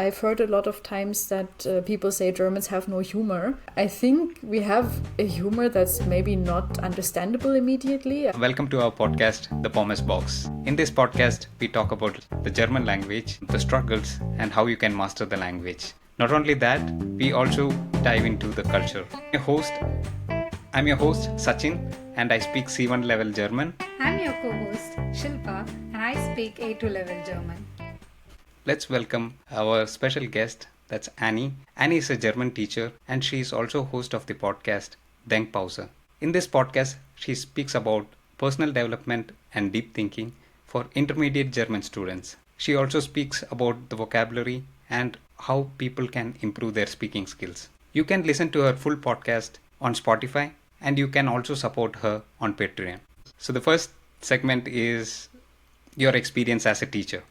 I've heard a lot of times that people say Germans have no humor. I think we have a humor that's maybe not understandable immediately. Welcome to our podcast, The Pommes Box. In this podcast, we talk about the German language, the struggles, and how you can master the language. Not only that, we also dive into the culture. I'm your host, Sachin, and I speak C1 level German. I'm your co-host, Shilpa, and I speak A2 level German. Let's welcome our special guest, that's Annie. Annie is a German teacher, and she is also host of the podcast, Denkpause. In this podcast, she speaks about personal development and deep thinking for intermediate German students. She also speaks about the vocabulary and how people can improve their speaking skills. You can listen to her full podcast on Spotify, and you can also support her on Patreon. So the first segment is your experience as a teacher.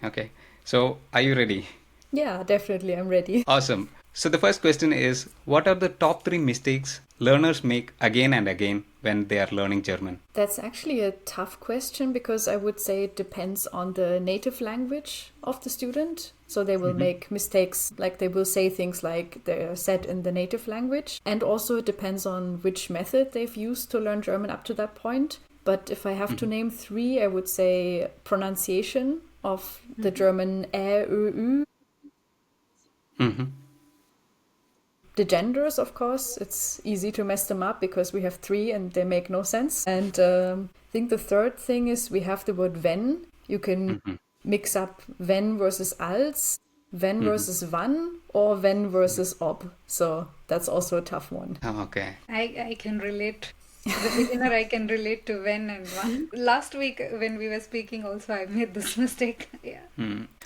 Okay, so are you ready? Yeah, definitely, I'm ready. Awesome. So the first question is, what are the top 3 mistakes learners make again and again when they are learning German? That's actually a tough question because I would say it depends on the native language of the student. So they will make mistakes, like they will say things like they're said in the native language. And also it depends on which method they've used to learn German up to that point. But if I have to name 3, I would say pronunciation of the German ä, ö, ü. The genders, of course, it's easy to mess them up because we have 3 and they make no sense. And I think the third thing is we have the word wenn. You can mix up wenn versus als, wenn versus wann, or wenn versus ob. So that's also a tough one. Oh, okay. I can relate. As a beginner, I can relate to when and one. Last week when we were speaking also, I made this mistake. Yeah.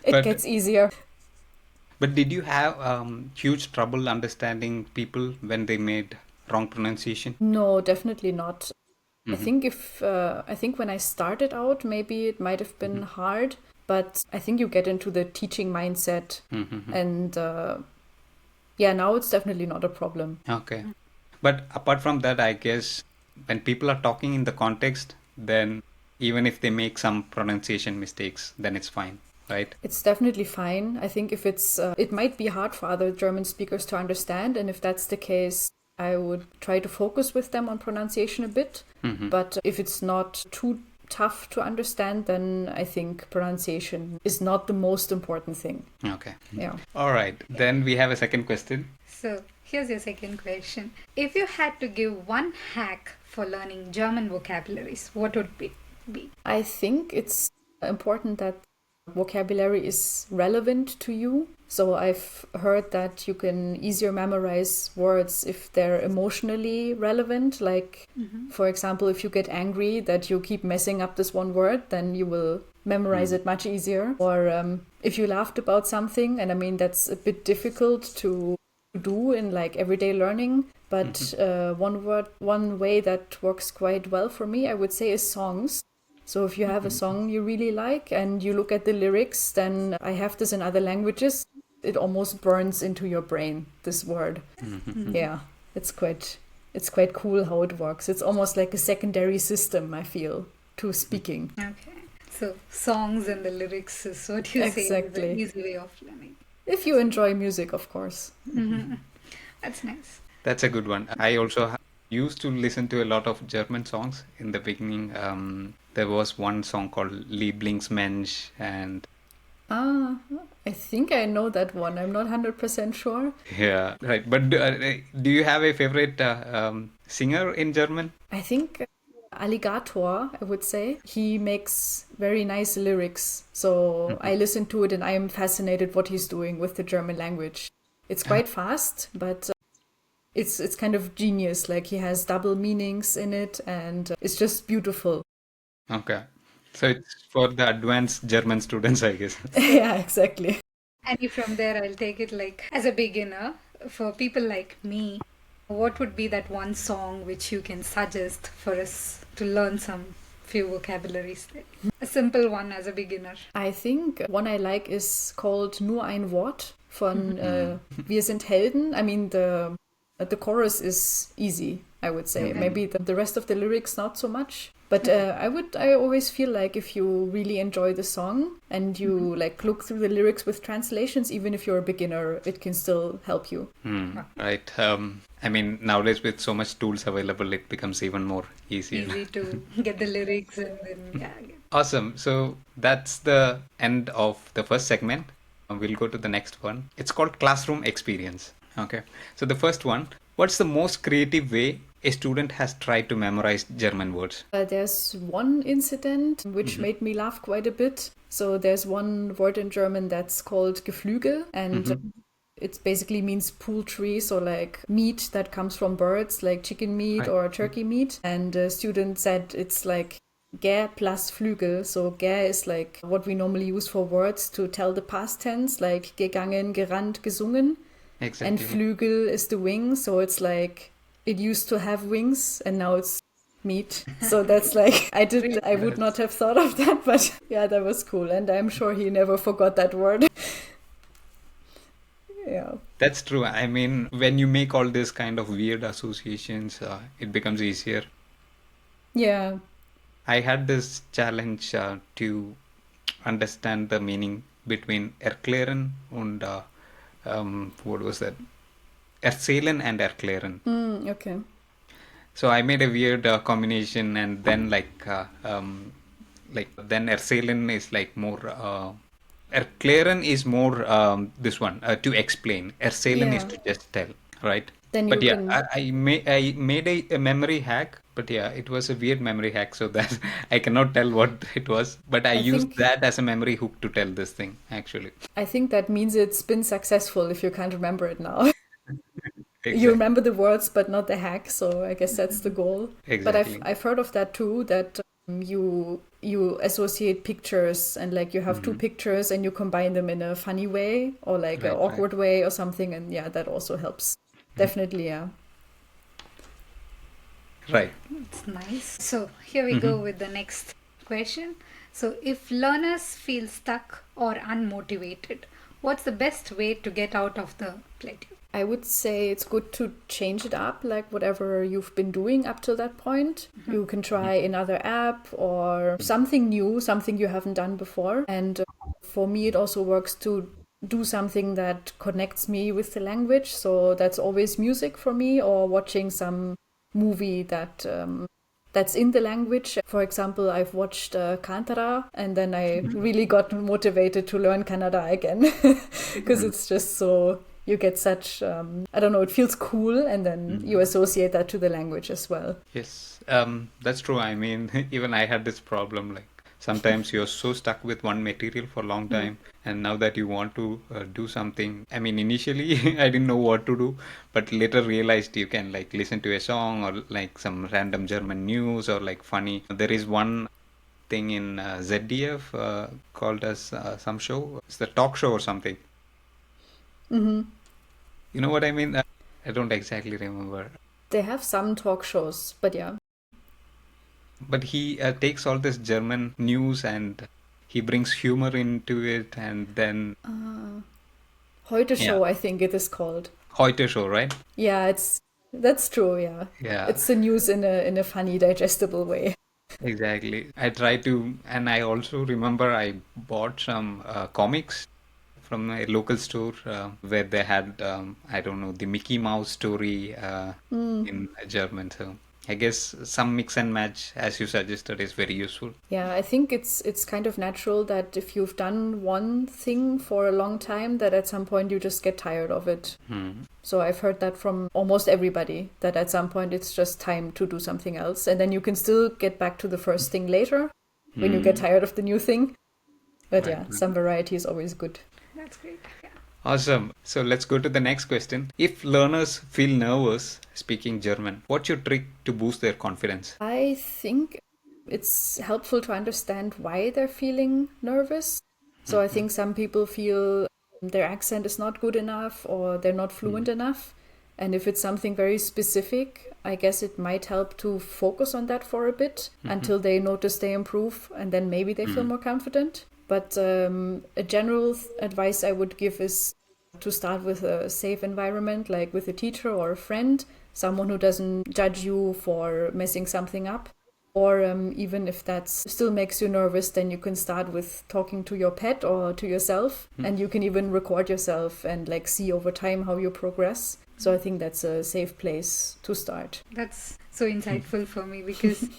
It gets easier. But did you have huge trouble understanding people when they made wrong pronunciation? No, definitely not. I think when I started out, maybe it might have been hard, but I think you get into the teaching mindset, and now it's definitely not a problem. Okay. But apart from that, I guess when people are talking in the context, then even if they make some pronunciation mistakes, then it's fine. Right. It's definitely fine. I think if it might be hard for other German speakers to understand. And if that's the case, I would try to focus with them on pronunciation a bit. But if it's not too tough to understand, then I think pronunciation is not the most important thing. Okay. Yeah. All right. Then we have a second question. So here's your second question. If you had to give one hack for learning German vocabularies, what would it be? I think it's important that vocabulary is relevant to you. So I've heard that you can easier memorize words if they're emotionally relevant. Like, for example, if you get angry that you keep messing up this one word, then you will memorize it much easier. Or if you laughed about something, and I mean, that's a bit difficult to do in like everyday learning. But one way that works quite well for me, I would say, is songs. So if you have a song you really like and you look at the lyrics, then I have this in other languages. It almost burns into your brain, this word. Yeah, it's quite cool how it works. It's almost like a secondary system, I feel, to speaking. Okay. So songs and the lyrics is what you say is an easy way of learning. If you enjoy music, of course. That's nice. That's a good one. I also used to listen to a lot of German songs in the beginning. There was one song called Lieblingsmensch and... I think I know that one. I'm not 100% sure. Yeah, right. But do you have a favorite singer in German? I think Alligator, I would say. He makes very nice lyrics. So I listen to it and I am fascinated what he's doing with the German language. It's quite fast, but... It's kind of genius, like he has double meanings in it and it's just beautiful. Okay. So it's for the advanced German students, I guess. Yeah, exactly. And from there, I'll take it like as a beginner, for people like me, what would be that one song which you can suggest for us to learn some few vocabularies? A simple one as a beginner. I think one I like is called Nur ein Wort von Wir sind Helden. I mean, the chorus is easy. I would say. Okay. Maybe the rest of the lyrics not so much. But I always feel like if you really enjoy the song and you like look through the lyrics with translations, even if you're a beginner, it can still help you. Right. I mean, nowadays with so much tools available, it becomes even more easier. Easy to get the lyrics and then Awesome. So that's the end of the first segment. We'll go to the next one. It's called classroom experience. Okay. So the first one, what's the most creative way a student has tried to memorize German words? There's one incident which made me laugh quite a bit. So there's one word in German that's called Geflügel, and it basically means poultry, so like meat that comes from birds, like chicken meat Right. or turkey meat. And the student said it's like Gä plus Flügel. So Gä is like what we normally use for words to tell the past tense, like gegangen, gerannt, gesungen. Exactly. And Flügel is the wing, so it's like it used to have wings and now it's meat. So that's like I would not have thought of that, but yeah, that was cool. And I'm sure he never forgot that word. Yeah. That's true. I mean, when you make all this kind of weird associations, it becomes easier. Yeah. I had this challenge to understand the meaning between erklären and what was that? Erzählen and erklären. Okay. So I made a weird combination, and then then erzählen is like more. Erklären is more this one to explain. Erzählen is Yeah. to just tell, right? Then But you yeah, can. I made a memory hack. But yeah, it was a weird memory hack, so that I cannot tell what it was. But I used think- that as a memory hook to tell this thing, actually. I think that means it's been successful if you can't remember it now. Exactly. You remember the words but not the hack, so I guess that's the goal. But Exactly. I've heard of that too, that you associate pictures and like you have two pictures and you combine them in a funny way or like Right, an right. awkward way or something, and yeah, that also helps. Definitely, yeah. Right. it's nice. So here we go with the next question. So if learners feel stuck or unmotivated, what's the best way to get out of the plateau? I would say it's good to change it up, like whatever you've been doing up till that point. You can try another app or something new, something you haven't done before. And for me, it also works to do something that connects me with the language. So that's always music for me, or watching some movie that's in the language. For example, I've watched Kantara, and then I really got motivated to learn Kannada again because it's just so, you get such, I don't know, it feels cool, and then you associate that to the language as well. Yes, that's true. I mean, even I had this problem. Like sometimes you're so stuck with one material for a long time, and now that you want to do something, I mean, initially I didn't know what to do, but later realized you can like listen to a song or like some random German news or like funny. There is one thing in ZDF called as some show. It's the talk show or something. You know what I mean? I don't exactly remember. They have some talk shows, but yeah. But he takes all this German news and he brings humor into it, and then Heute Show, Yeah. I think it is called. Heute Show, right? Yeah, that's true, yeah. Yeah, It's the news in a funny, digestible way. exactly. I try to, and I also remember I bought some comics from a local store where they had, I don't know, the Mickey Mouse story in German. So I guess some mix and match, as you suggested, is very useful. Yeah, I think it's kind of natural that if you've done one thing for a long time, that at some point you just get tired of it. So I've heard that from almost everybody, that at some point it's just time to do something else. And then you can still get back to the first thing later when you get tired of the new thing. But yeah, some variety is always good. That's great. Yeah. Awesome. So let's go to the next question. If learners feel nervous speaking German, what's your trick to boost their confidence? I think it's helpful to understand why they're feeling nervous. So I think some people feel their accent is not good enough or they're not fluent enough. And if it's something very specific, I guess it might help to focus on that for a bit until they notice they improve, and then maybe they feel more confident. But a general advice I would give is to start with a safe environment, like with a teacher or a friend, someone who doesn't judge you for messing something up. Or even if that still makes you nervous, then you can start with talking to your pet or to yourself. And you can even record yourself and like see over time how you progress. So I think that's a safe place to start. That's so insightful for me because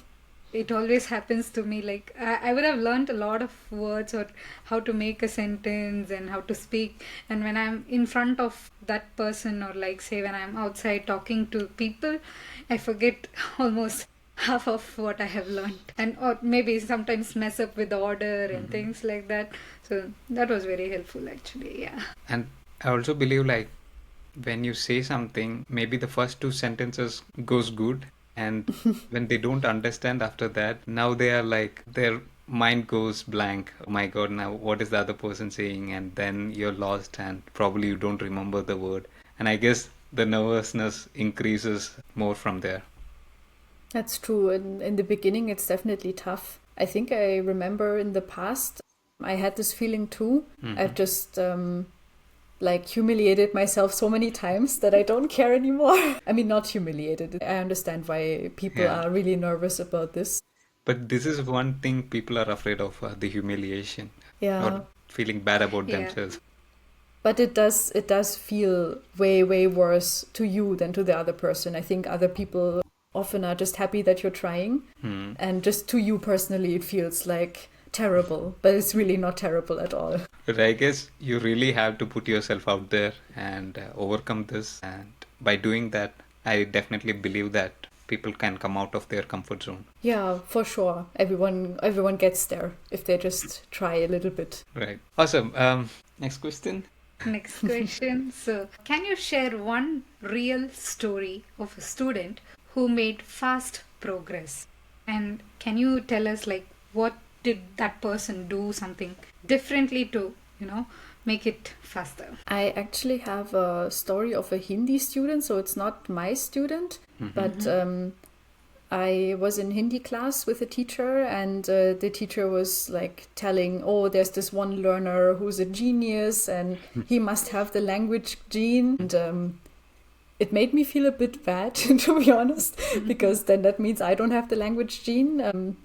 it always happens to me. Like I would have learned a lot of words or how to make a sentence and how to speak. And when I'm in front of that person, or like say when I'm outside talking to people, I forget almost half of what I have learned, and or maybe sometimes mess up with the order and things like that. So that was very helpful actually. Yeah. And I also believe like when you say something, maybe the first two sentences goes good, and when they don't understand after that, now they are like their mind goes blank. Oh my god, now what is the other person saying? And then you're lost and probably you don't remember the word. And I guess the nervousness increases more from there. That's true. In the beginning, it's definitely tough. I think I remember in the past, I had this feeling too. I've just like humiliated myself so many times that I don't care anymore. I mean, not humiliated. I understand why people are really nervous about this. But this is one thing people are afraid of, the humiliation. Yeah. Or feeling bad about Yeah. themselves. But it does feel way, way worse to you than to the other person. I think other people often are just happy that you're trying. And just to you personally, it feels like terrible, but it's really not terrible at all. But I guess you really have to put yourself out there and overcome this. And by doing that, I definitely believe that people can come out of their comfort zone. Yeah, for sure. Everyone gets there if they just try a little bit. Right. Awesome. Next question. Next question. So, can you share one real story of a student who made fast progress? And can you tell us like what did that person do something differently to, make it faster? I actually have a story of a Hindi student, so it's not my student, but I was in Hindi class with a teacher, and the teacher was like telling, oh, there's this one learner who's a genius and he must have the language gene. And it made me feel a bit bad, to be honest, because then that means I don't have the language gene.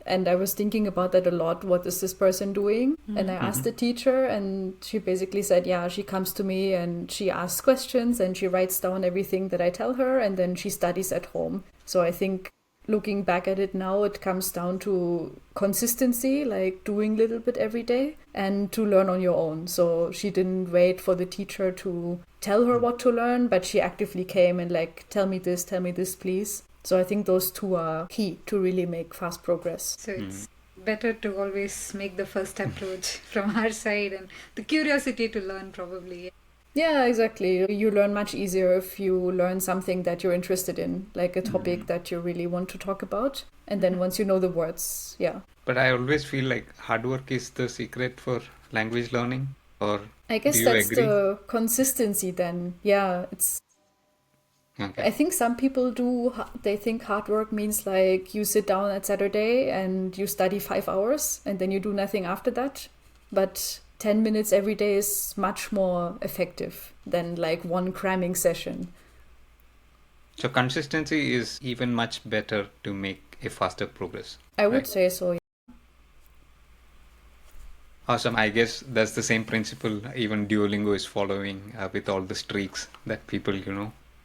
And I was thinking about that a lot. What is this person doing? And I asked the teacher, and she basically said, yeah, she comes to me and she asks questions and she writes down everything that I tell her, and then she studies at home. So I think looking back at it now, it comes down to consistency, like doing a little bit every day, and to learn on your own. So she didn't wait for the teacher to tell her what to learn, but she actively came and like, tell me this, please. So I think those two are key to really make fast progress. So it's better to always make the first approach from our side, and the curiosity to learn probably. Yeah, exactly. You learn much easier if you learn something that you're interested in, like a topic that you really want to talk about. And then once you know the words, yeah. But I always feel like hard work is the secret for language learning. Or I guess do you that's agree? the consistency then. Yeah, it's. Okay. I think some people they think hard work means like you sit down at Saturday and you study 5 hours and then you do nothing after that. But 10 minutes every day is much more effective than like one cramming session. So consistency is even much better to make a faster progress. I would Right. say so. Awesome. I guess that's the same principle even Duolingo is following with all the streaks that people,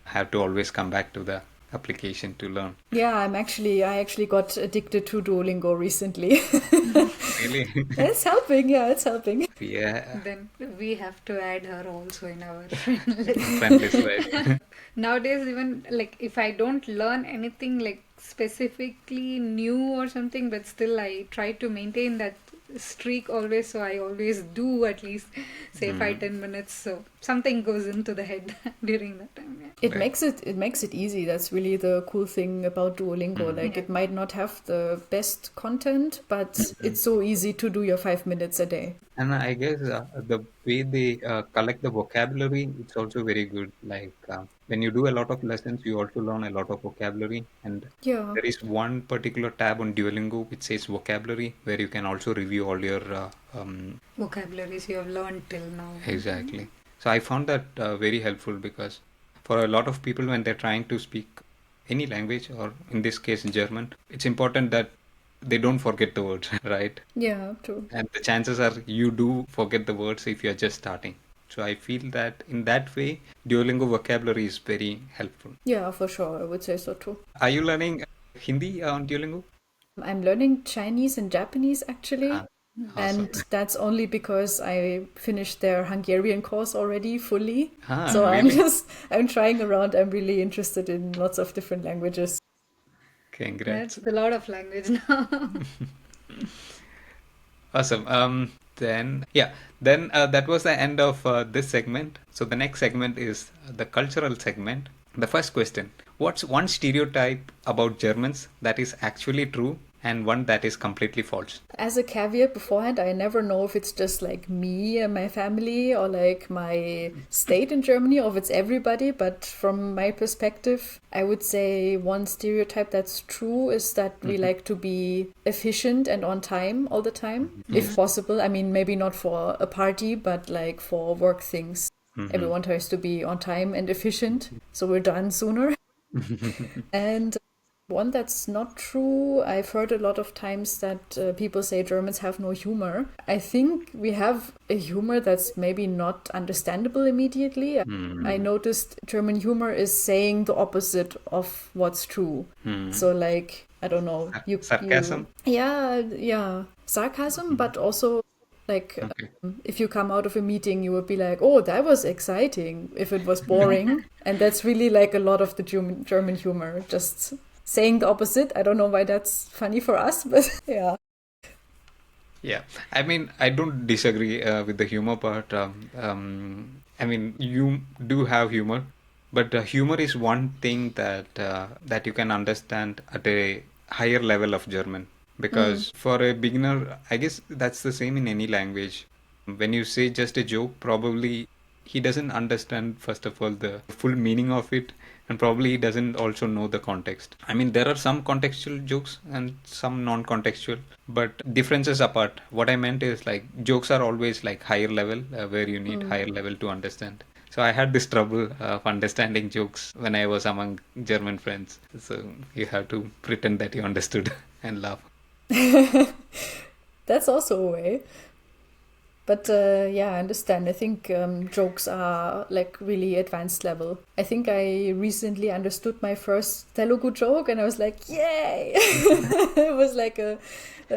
have to always come back to the application to learn. Yeah, I actually got addicted to Duolingo recently. Really? It's helping. Yeah, it's helping. Yeah. Then we have to add her also in our friend list. Friend list, right? Nowadays, even like if I don't learn anything like specifically new or something, but still I try to maintain that streak always. So I always do at least say 5-10 minutes. So something goes into the head during that time. Yeah. It Right. makes it easy. That's really the cool thing about Duolingo. Like it might not have the best content, but it's so easy to do your 5 minutes a day. And I guess the way they collect the vocabulary, it's also very good. Like when you do a lot of lessons, you also learn a lot of vocabulary. And Yeah. there is one particular tab on Duolingo which says vocabulary, where you can also review all your Vocabularies you have learned till now. exactly. So I found that very helpful because for a lot of people when they're trying to speak any language, or in this case German, it's important that they don't forget the words, right? Yeah, true. And the chances are you do forget the words if you're just starting. So I feel that in that way, Duolingo vocabulary is very helpful. Yeah, for sure. I would say so too. Are you learning Hindi on Duolingo? I'm learning Chinese and Japanese actually. Ah, And awesome. that's only because I finished their Hungarian course already fully. Ah, So really? I'm trying around. I'm really interested in lots of different languages. Congrats. That's a lot of language now. Awesome. Then that was the end of this segment. So the next segment is the cultural segment. The first question: what's one stereotype about Germans that is actually true and one that is completely false? As a caveat beforehand, I never know if it's just like me and my family or like my state in Germany or if it's everybody. But from my perspective, I would say one stereotype that's true is that we like to be efficient and on time all the time, if possible. I mean, maybe not for a party, but like for work things. Everyone tries to be on time and efficient, so we're done sooner. And one that's not true, I've heard a lot of times that people say Germans have no humor. I think we have a humor that's maybe not understandable immediately. I noticed German humor is saying the opposite of what's true. So like, I don't know, Sarcasm? yeah, sarcasm, but also like Okay. if you come out of a meeting, you would be like, "Oh, that was exciting." If it was boring, and that's really like a lot of the German humor, just saying the opposite. I don't know why that's funny for us, but yeah. Yeah, I mean, I don't disagree with the humor part. I mean, you do have humor, but humor is one thing that you can understand at a higher level of German. Because for a beginner, I guess that's the same in any language. When you say just a joke, probably he doesn't understand, first of all, the full meaning of it, and probably he doesn't also know the context. I mean, there are some contextual jokes and some non-contextual, but differences apart. What I meant is like jokes are always like higher level, where you need higher level to understand. So I had this trouble of understanding jokes when I was among German friends. So you have to pretend that you understood and laugh. That's also a way. But yeah, I understand. I think jokes are like really advanced level. I think I recently understood my first Telugu joke and I was like, yay! It was like a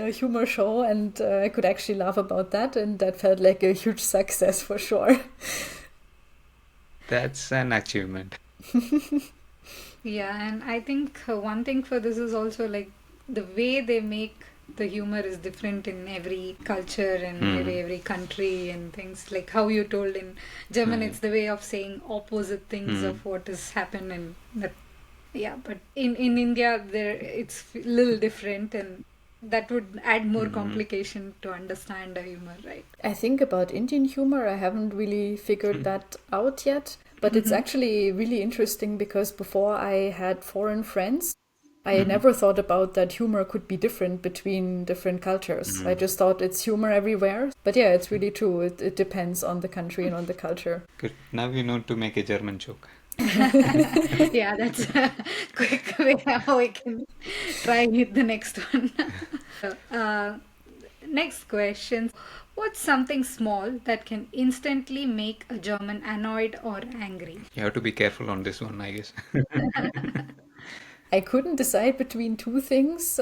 humor show and I could actually laugh about that and that felt like a huge success for sure. That's an achievement. Yeah, and I think one thing for this is also like the way they make the humor is different in every culture and maybe every country and things. Like how you told in German, it's the way of saying opposite things of what has happened and that. Yeah, but in India, there it's a little different and that would add more complication to understand the humor, right? I think about Indian humor, I haven't really figured that out yet. But it's actually really interesting because before I had foreign friends, I never thought about that humor could be different between different cultures. I just thought it's humor everywhere. But yeah, it's really true. It depends on the country and on the culture. Good. Now you know to make a German joke. Yeah, that's a quick way how I can try with the next one. Next question. What's something small that can instantly make a German annoyed or angry? You have to be careful on this one, I guess. I couldn't decide between two things.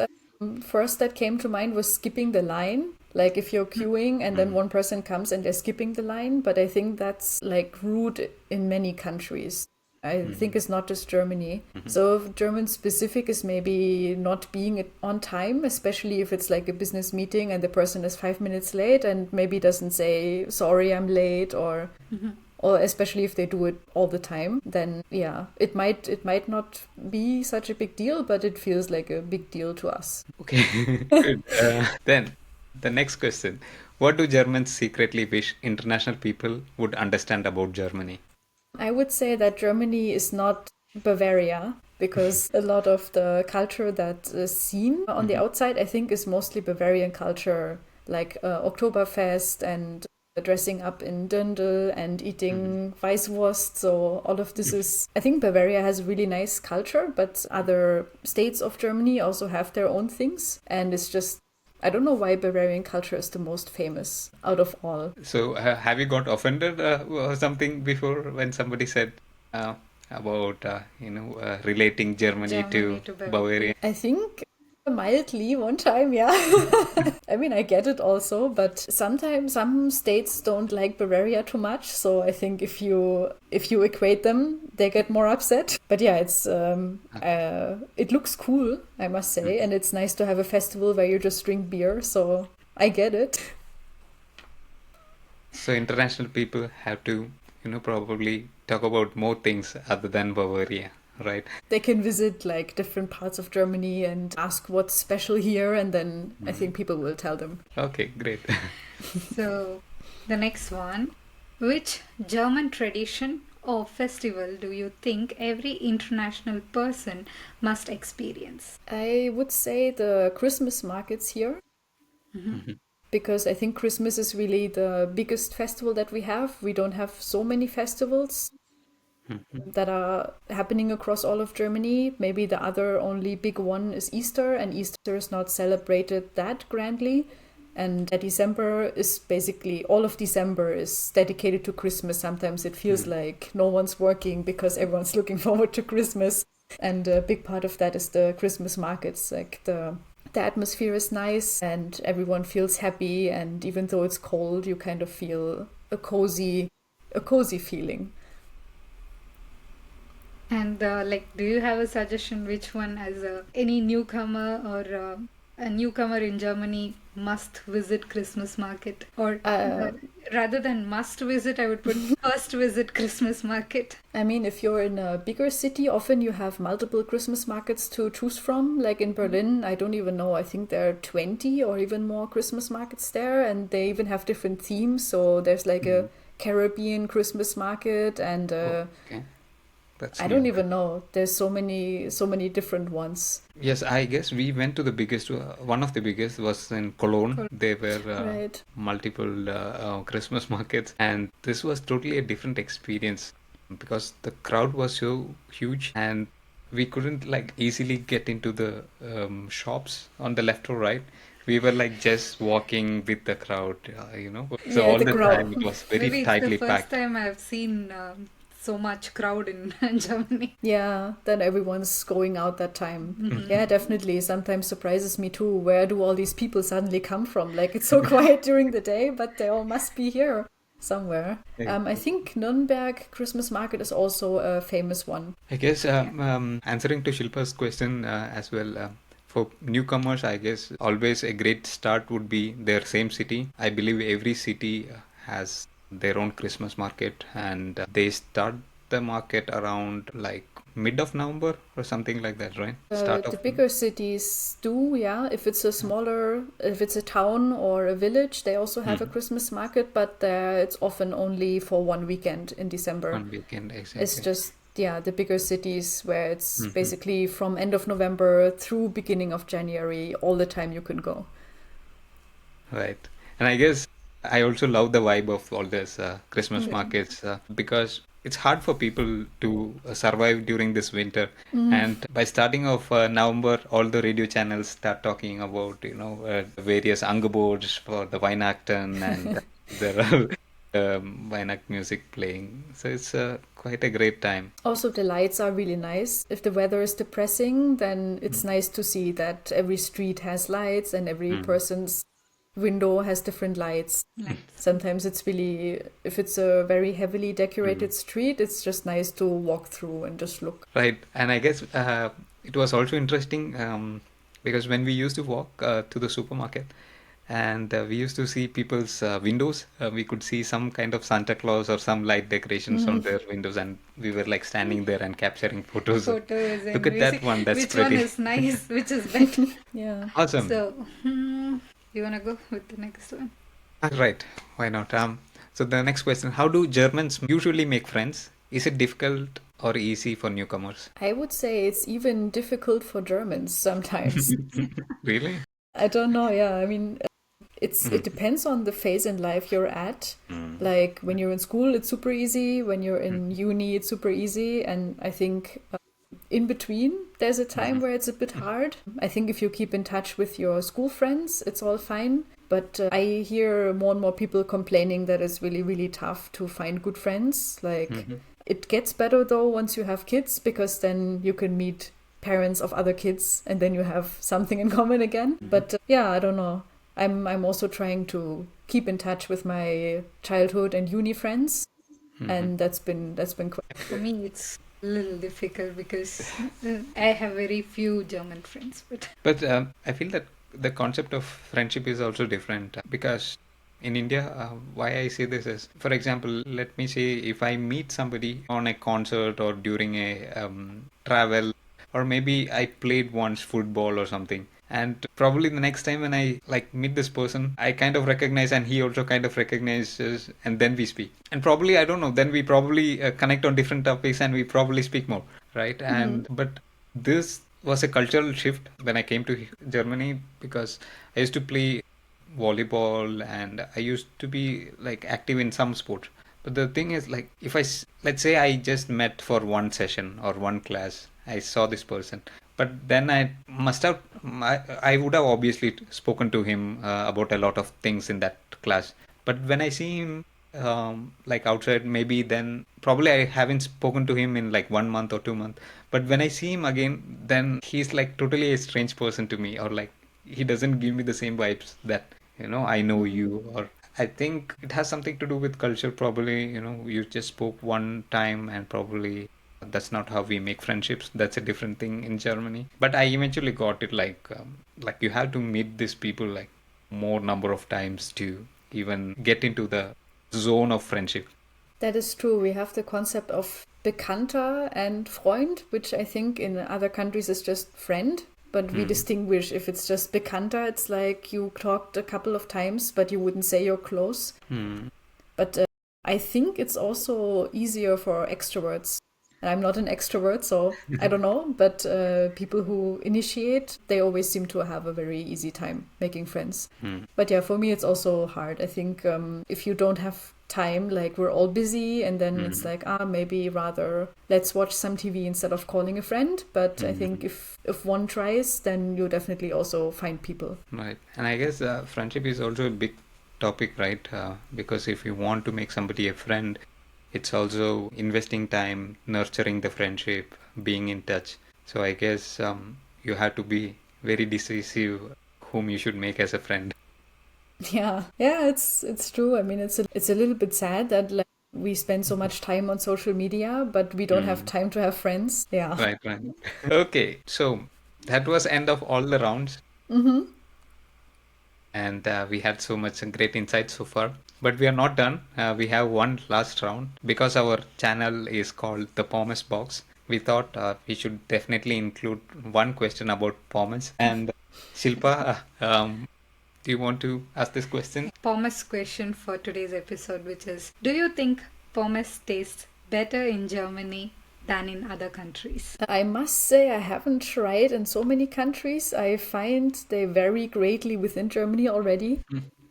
First that came to mind was skipping the line. Like if you're queuing and then one person comes and they're skipping the line. But I think that's like rude in many countries. I think it's not just Germany. So German specific is maybe not being on time, especially if it's like a business meeting and the person is 5 minutes late and maybe doesn't say, sorry, I'm late, or especially if they do it all the time, then yeah, it might not be such a big deal, but it feels like a big deal to us. Okay, good. Then the next question. What do Germans secretly wish international people would understand about Germany? I would say that Germany is not Bavaria because a lot of the culture that is seen on the outside, I think, is mostly Bavarian culture, like Oktoberfest and dressing up in dirndl and eating Weißwurst. So all of this is, I think Bavaria has a really nice culture, but other states of Germany also have their own things. And it's just, I don't know why Bavarian culture is the most famous out of all. So, have you got offended or something before when somebody said about relating Germany to Bavaria? I think mildly one time, yeah. I mean, I get it also, but sometimes some states don't like Bavaria too much. So I think if you equate them, they get more upset. But yeah, it's it looks cool, I must say, and it's nice to have a festival where you just drink beer. So I get it. So international people have to, probably talk about more things other than Bavaria, right? They can visit like different parts of Germany and ask what's special here, and then I think people will tell them. Okay, great. So the next one, which German tradition or festival do you think every international person must experience? I would say the Christmas markets here. Because I think Christmas is really the biggest festival that we have. We don't have so many festivals that are happening across all of Germany. Maybe the other only big one is Easter, and Easter is not celebrated that grandly. And December is basically, all of December is dedicated to Christmas. Sometimes it feels like no one's working because everyone's looking forward to Christmas. And a big part of that is the Christmas markets. Like the atmosphere is nice and everyone feels happy, and even though it's cold, you kind of feel a cozy feeling. And do you have a suggestion which one, as any newcomer or a newcomer in Germany must visit Christmas market? Or rather than must visit, I would put first visit Christmas market. I mean, if you're in a bigger city, often you have multiple Christmas markets to choose from. Like in Berlin, I don't even know, I think there are 20 or even more Christmas markets there, and they even have different themes. So there's like a Caribbean Christmas market and Okay. That's I don't even know. There's so many different ones. Yes, I guess we went to the biggest, one of the biggest was in Cologne. There were Right. multiple Christmas markets, and this was totally a different experience because the crowd was so huge and we couldn't like easily get into the shops on the left or right. We were like just walking with the crowd, So Yeah, all the the crowd. time it was very Maybe it's tightly the first packed. time I've seen so much crowd in Germany. Yeah, then everyone's going out that time. Yeah, definitely. Sometimes surprises me too. Where do all these people suddenly come from? Like it's so quiet during the day, but they all must be here somewhere. I think Nuremberg Christmas market is also a famous one. I guess answering to Shilpa's question as well, for newcomers, I guess always a great start would be their same city. I believe every city has their own Christmas market, and they start the market around like mid of November or something like that, right? Start The of bigger cities do, yeah. If it's a town or a village, they also have a Christmas market, but it's often only for one weekend in December. one weekend, exactly. It's just, yeah, the bigger cities where it's basically from end of November through beginning of January, all the time you can go. Right. And I guess I also love the vibe of all this Christmas markets because it's hard for people to survive during this winter. And by starting of November, all the radio channels start talking about, various angebots for the Weihnachten, and there are Weihnacht music playing. So it's quite a great time. Also, the lights are really nice. If the weather is depressing, then it's nice to see that every street has lights and every person's window has different lights. Sometimes it's really, if it's a very heavily decorated street, it's just nice to walk through and just look. Right. And I guess it was also interesting because when we used to walk to the supermarket and we used to see people's windows, we could see some kind of Santa Claus or some light decorations on their windows, and we were like standing there and capturing photos. And Look at that one, that's which pretty. one is nice, which is better. Yeah. Awesome. So, you wanna go with the next one? Right. Why not? So the next question, how do Germans usually make friends? Is it difficult or easy for newcomers? I would say it's even difficult for Germans sometimes. Really? I don't know, yeah. I mean, it depends on the phase in life you're at. Like when you're in school, it's super easy. When you're in uni, it's super easy. And I think in between, there's a time where it's a bit hard. I think if you keep in touch with your school friends, it's all fine. But I hear more and more people complaining that it's really, really tough to find good friends. Like it gets better though once you have kids, because then you can meet parents of other kids and then you have something in common again. But yeah, I don't know. I'm also trying to keep in touch with my childhood and uni friends, and that's been quite. For me, it's a little difficult because I have very few German friends. But I feel that the concept of friendship is also different because in India, why I say this is, for example, let me say if I meet somebody on a concert or during a travel, or maybe I played once football or something. And probably the next time when I like meet this person, I kind of recognize and he also kind of recognizes, and then we speak. And probably, I don't know, then we probably connect on different topics and we probably speak more, right? And but this was a cultural shift when I came to Germany, because I used to play volleyball and I used to be like active in some sports. But the thing is, like, if let's say I just met for one session or one class, I saw this person, but then I would have obviously spoken to him about a lot of things in that class. But when I see him like outside, maybe then probably I haven't spoken to him in like 1 month or 2 months. But when I see him again, then he's like totally a strange person to me, or like he doesn't give me the same vibes that, I know you. Or I think it has something to do with culture, probably. You just spoke one time and probably that's not how we make friendships. That's a different thing in Germany. But I eventually got it like you have to meet these people like more number of times to even get into the zone of friendship. That is true. We have the concept of Bekannter and Freund, which I think in other countries is just friend. But we distinguish. If it's just Bekannter, it's like you talked a couple of times, but you wouldn't say you're close. But I think it's also easier for extroverts. And I'm not an extrovert, so I don't know. But people who initiate, they always seem to have a very easy time making friends. But yeah, for me, it's also hard. I think if you don't have time, like we're all busy, and then it's like, maybe rather let's watch some TV instead of calling a friend. But I think if one tries, then you definitely also find people. Right. And I guess friendship is also a big topic, right? Because if you want to make somebody a friend, it's also investing time, nurturing the friendship, being in touch. So I guess you have to be very decisive whom you should make as a friend. Yeah, it's true. I mean, it's a little bit sad that like we spend so much time on social media, but we don't have time to have friends. Yeah. Right. Okay, so that was end of all the rounds. And we had so much great insight so far. But we are not done. We have one last round. Because our channel is called the Pommes Box, we thought we should definitely include one question about pommes. And Shilpa, do you want to ask this question? Pommes question for today's episode, which is, do you think pommes tastes better in Germany than in other countries? I must say I haven't tried in so many countries. I find they vary greatly within Germany already.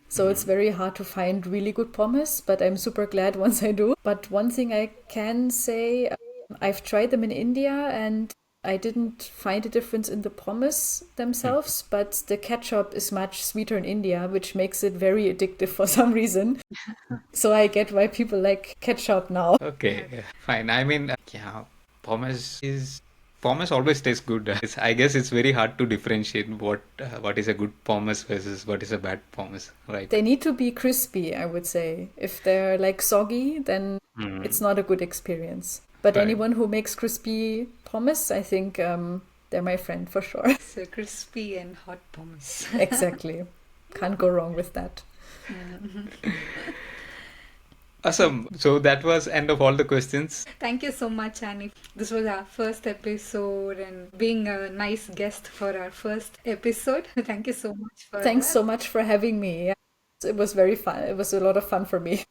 So it's very hard to find really good pommes, but I'm super glad once I do. But one thing I can say, I've tried them in India and I didn't find a difference in the pommes themselves, but the ketchup is much sweeter in India, which makes it very addictive for some reason. So I get why people like ketchup now. Okay, fine. I mean, pommes always taste good. I guess it's very hard to differentiate what is a good pommes versus what is a bad pommes, right? They need to be crispy, I would say. If they're like soggy, then it's not a good experience. But Right. anyone who makes crispy pommes, I think they're my friend for sure. So crispy and hot pommes. Exactly. Can't go wrong with that. Awesome. So that was end of all the questions. Thank you so much, Annie. This was our first episode and being a nice guest for our first episode. Thank you so much for Thanks that. so much for having me. It was very fun. It was a lot of fun for me.